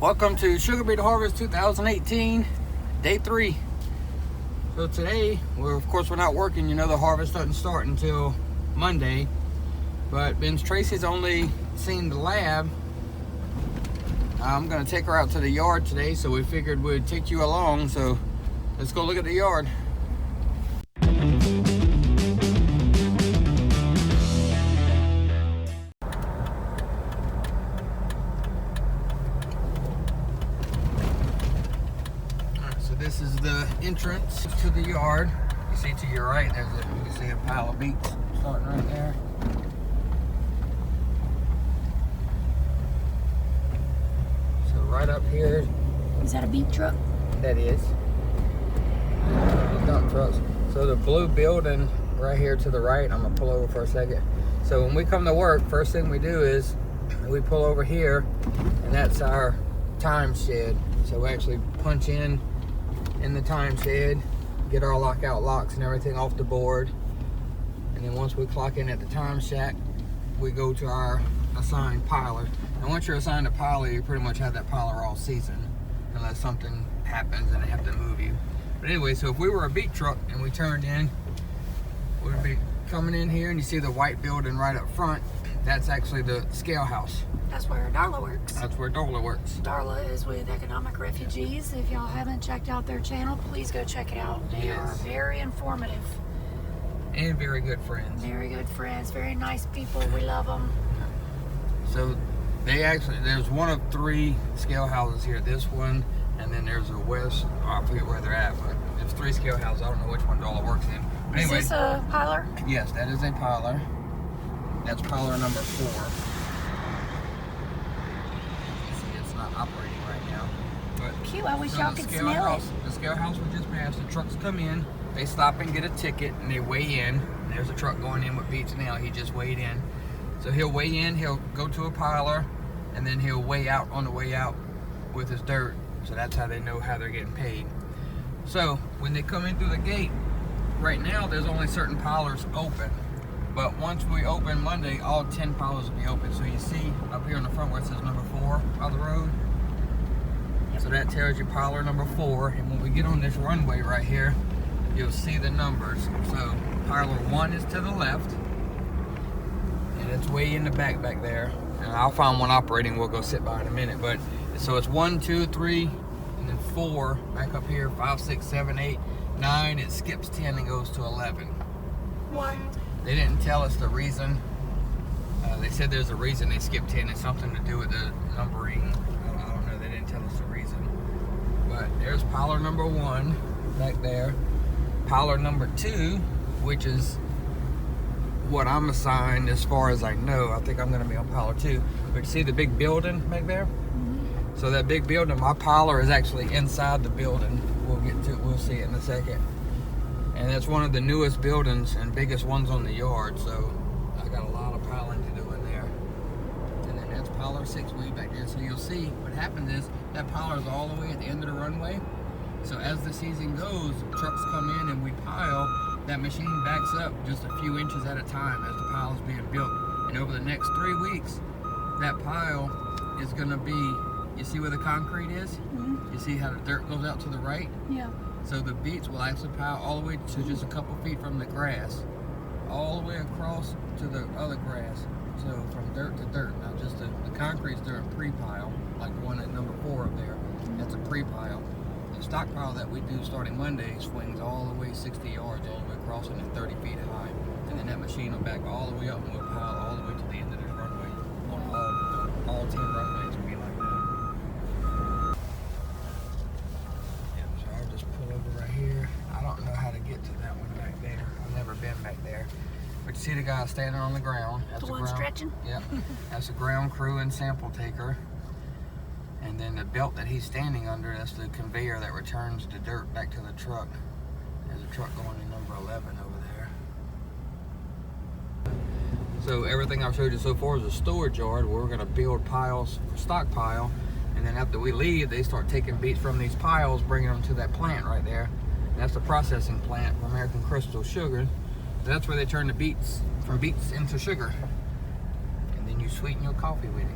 Welcome to Sugar Beet Harvest 2018, day 3. So today, of course we're not working. You know the harvest doesn't start until Monday. But since Tracy's only seen the lab, I'm going to take her out to the yard today. So we figured we'd take you along. So let's go look at the yard. This is the entrance to the yard. You see to your right, you see a pile of beets starting right there. So right up here. Is that a beet truck? That is. Dump trucks. So the blue building right here to the right, I'm gonna pull over for a second. So when we come to work, first thing we do is we pull over here, and that's our time shed. So we actually punch in the time shed, get our lockout locks and everything off the board, and then once we clock in at the time shack, we go to our assigned piler. And once you're assigned a piler, you pretty much have that piler all season unless something happens and they have to move you. But anyway, so if we were a beet truck and we turned in, we'd be coming in here, and you see the white building right up front. That's actually the scale house. That's where Darla works. That's where Darla works. Darla is with Economic Refugees. If y'all haven't checked out their channel, please go check it out. They are very informative. And very good friends. Very good friends. Very nice people. We love them. So there's one of 3 scale houses here. This one, and then there's a west. I forget where they're at, but there's 3 scale houses. I don't know which one Darla works in. But anyway, is this a piler? Yes, that is a piler. That's piler number 4. See, it's not operating right now. But cute. I wish y'all could smell it. The scale house we just passed. The trucks come in. They stop and get a ticket, and they weigh in. There's a truck going in with beets now. He just weighed in. So he'll weigh in. He'll go to a piler, and then he'll weigh out on the way out with his dirt. So that's how they know how they're getting paid. So when they come in through the gate, right now there's only certain pilers open. But once we open Monday, all 10 pilers will be open. So you see up here on the front where it says number 4 by the road. So that tells you piler number 4. And when we get on this runway right here, you'll see the numbers. So piler 1 is to the left, and it's way in the back there. And I'll find one operating. We'll go sit by in a minute. But so it's 1, 2, 3, and then 4 back up here. 5, 6, 7, 8, 9. It skips 10 and goes to 11. Why? They didn't tell us the reason. They said there's a reason they skipped 10. It's something to do with the numbering. I don't know. They didn't tell us the reason. But there's piler number 1 back there. Piler number 2, which is what I'm assigned as far as I know. I think I'm going to be on piler 2. But you see the big building back there? Mm-hmm. So that big building, my piler is actually inside the building. We'll get to it. We'll see it in a second. And that's one of the newest buildings and biggest ones on the yard, so I got a lot of piling to do in there. And then that's piler 6 way back there. So you'll see what happens is that piler is all the way at the end of the runway. So as the season goes, trucks come in and we pile. That machine backs up just a few inches at a time as the pile is being built. And over the next 3 weeks, that pile is going to be, you see where the concrete is? Mm-hmm. You see how the dirt goes out to the right? Yeah. So the beets will actually pile all the way to just a couple feet from the grass, all the way across to the other grass. So from dirt to dirt. Now just the concrete's during pre-pile, like one at number 4 up there. That's a pre-pile. The stockpile that we do starting Monday swings all the way 60 yards, all the way across, and then 30 feet high. And then that machine will back all the way up and we'll pile all the way to the end of this runway. On all 10 runways will be like that. Back there, but you see the guy standing on the ground. That's the one stretching? Yep. That's the ground crew and sample taker. And then the belt that he's standing under, that's the conveyor that returns the dirt back to the truck. There's a truck going in number 11 over there. So everything I've showed you so far is a storage yard where we're going to build piles for stockpile. And then after we leave, they start taking beets from these piles, bringing them to that plant right there. And that's the processing plant for American Crystal Sugar. That's where they turn the beets from beets into sugar. And then you sweeten your coffee with it.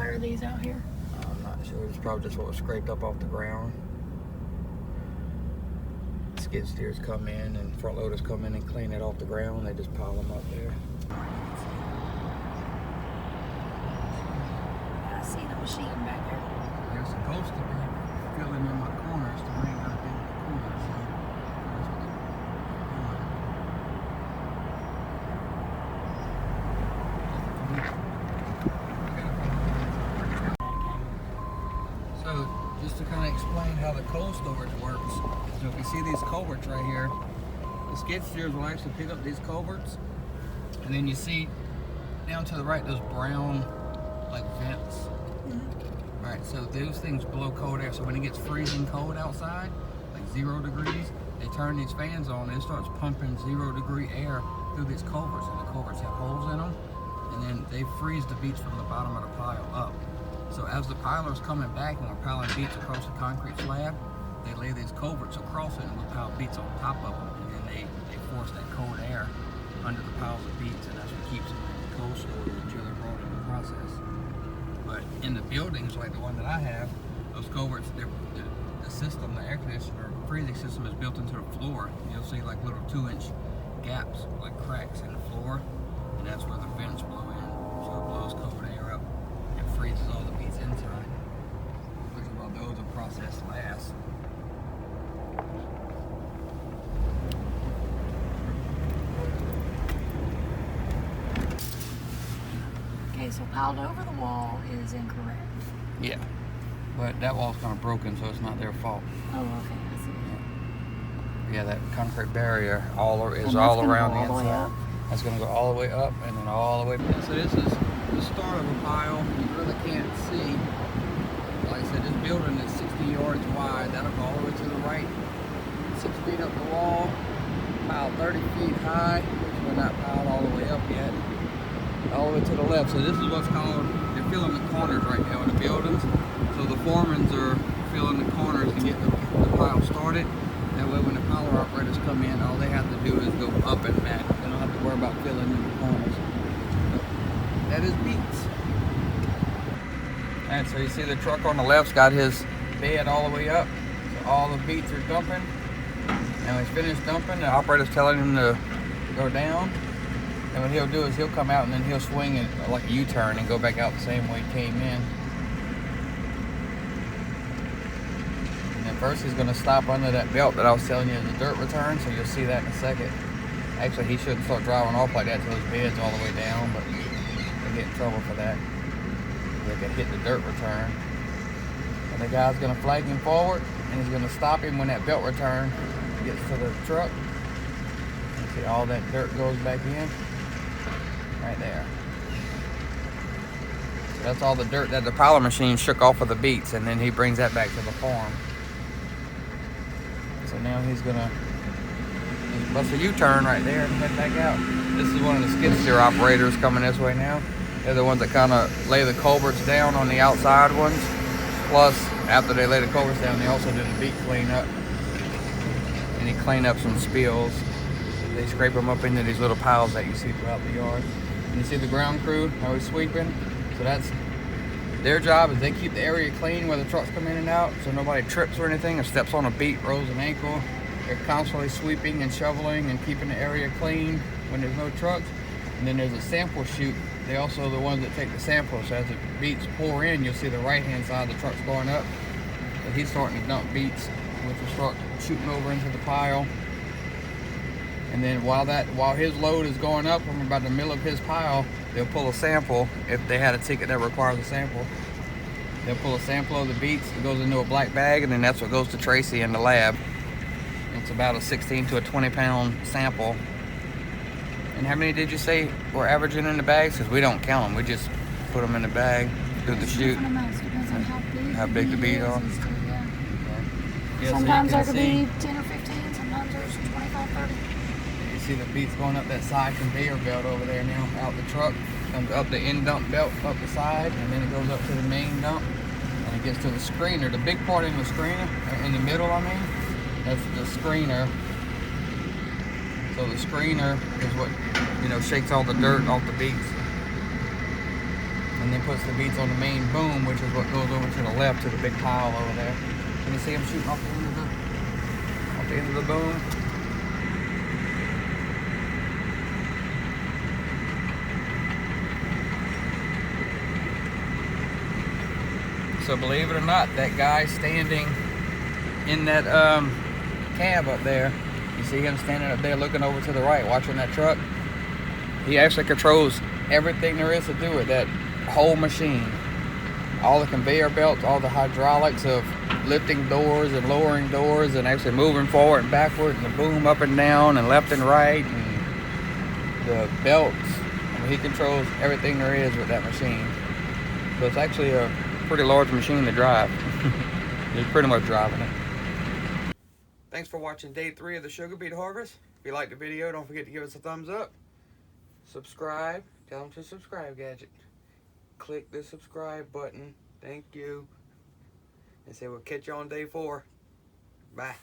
are these out here? I'm not sure. It's probably just what was scraped up off the ground. Skid steers come in and front loaders come in and clean it off the ground. They just pile them up there. I see the machine back there. They're supposed to be filling in my corners to bring out the corners. So that's what they're doing. So just to kind of explain how the cold storage works. So if you see these culverts right here, the skid steers will actually pick up these culverts, and then you see down to the right those brown like vents. Alright, so those things blow cold air. So when it gets freezing cold outside, like 0 degrees, they turn these fans on and it starts pumping 0-degree air through these culverts, and the culverts have holes in them, and then they freeze the beets from the bottom of the pile up. So as the piler's coming back and we're piling beets across the concrete slab, they lay these culverts across it and we pile beets on top of them, and then they force that cold air under the piles of beets, and that's what keeps them cold stored until they're brought in the process. But in the buildings like the one that I have, those culverts, the system, the air conditioner freezing system is built into the floor. You'll see like little 2-inch gaps, like cracks in the floor, and that's where the vents blow in. So it blows cold air up and freezes all the beets inside, which is why those are processed last. Okay, so piled over the wall is incorrect. Yeah, but that wall's kind of broken, so it's not their fault. Oh, okay, I see. Yeah, that concrete barrier is all around the inside. That's going to go all the way up and then all the way back. So this is the start of a pile. You really can't see. Like I said, this building is 60 yards wide. That'll go all the way to the right. 6 feet up the wall. Piled 30 feet high. We're not piled all the way up yet. All the way to the left. So this is what's called, they're filling the corners right now in the buildings. So the foremans are filling the corners to get the pile started. That way when the piler operators come in, all they have to do is go up and back. They don't have to worry about filling in the corners. But that is beets. And so you see the truck on the left's got his bed all the way up. So all the beets are dumping. And when he's finished dumping, the operator's telling him to go down. And what he'll do is he'll come out and then he'll swing it like a U-turn and go back out the same way he came in. And then first he's going to stop under that belt that I was telling you is the dirt return, so you'll see that in a second. Actually, he shouldn't start driving off like that till his bed's all the way down, but they get in trouble for that. They can hit the dirt return. And the guy's going to flag him forward, and he's going to stop him when that belt return gets to the truck. You see all that dirt goes back in. Right there. So that's all the dirt that the piler machine shook off of the beets, and then he brings that back to the farm. So now he's gonna bust a U-turn right there and head back out. This is one of the skid steer operators coming this way now. They're the ones that kind of lay the culverts down on the outside ones. Plus, after they lay the culverts down, they also do the beet cleanup. And he clean up some spills. They scrape them up into these little piles that you see throughout the yard. And you see the ground crew, how he's sweeping. So that's their job, is they keep the area clean where the trucks come in and out, so nobody trips or anything or steps on a beet, rolls an ankle. They're constantly sweeping and shoveling and keeping the area clean when there's no trucks. And then there's a sample chute. They also are the ones that take the samples. So as the beets pour in, you'll see the right-hand side of the truck's going up. So he's starting to dump beets, which will start shooting over into the pile. And then while his load is going up from about the middle of his pile, they'll pull a sample. If they had a ticket that requires a sample, they'll pull a sample of the beets. It goes into a black bag, and then that's what goes to Tracy in the lab. It's about a 16 to a 20-pound sample. And how many did you say we're averaging in the bags? Because we don't count them. We just put them in the bag through the chute. Depends on how big the beet are. Yeah, sometimes there could be 10 or 15. Sometimes there's 25, 30. You see the beets going up that side conveyor belt over there now, out the truck. Comes up the end dump belt, up the side, and then it goes up to the main dump. And it gets to the screener. The big part in the screener, in the middle I mean, that's the screener. So the screener is what, shakes all the dirt off the beets. And and then puts the beets on the main boom, which is what goes over to the left to the big pile over there. Can you see them shooting off the end of the boom? So believe it or not, that guy standing in that cab up there, you see him standing up there looking over to the right, watching that truck. He actually controls everything there is to do with that whole machine. All the conveyor belts, all the hydraulics of lifting doors and lowering doors and actually moving forward and backward, and the boom up and down and left and right, and the belts. I mean, he controls everything there is with that machine. So it's actually a pretty large machine to drive. He's pretty much driving it. Thanks for watching day 3 of the sugar beet harvest. If you liked the video, don't forget to give us a thumbs up. Subscribe. Tell them to subscribe, Gadget. Click the subscribe button. Thank you. And say we'll catch you on day 4. Bye.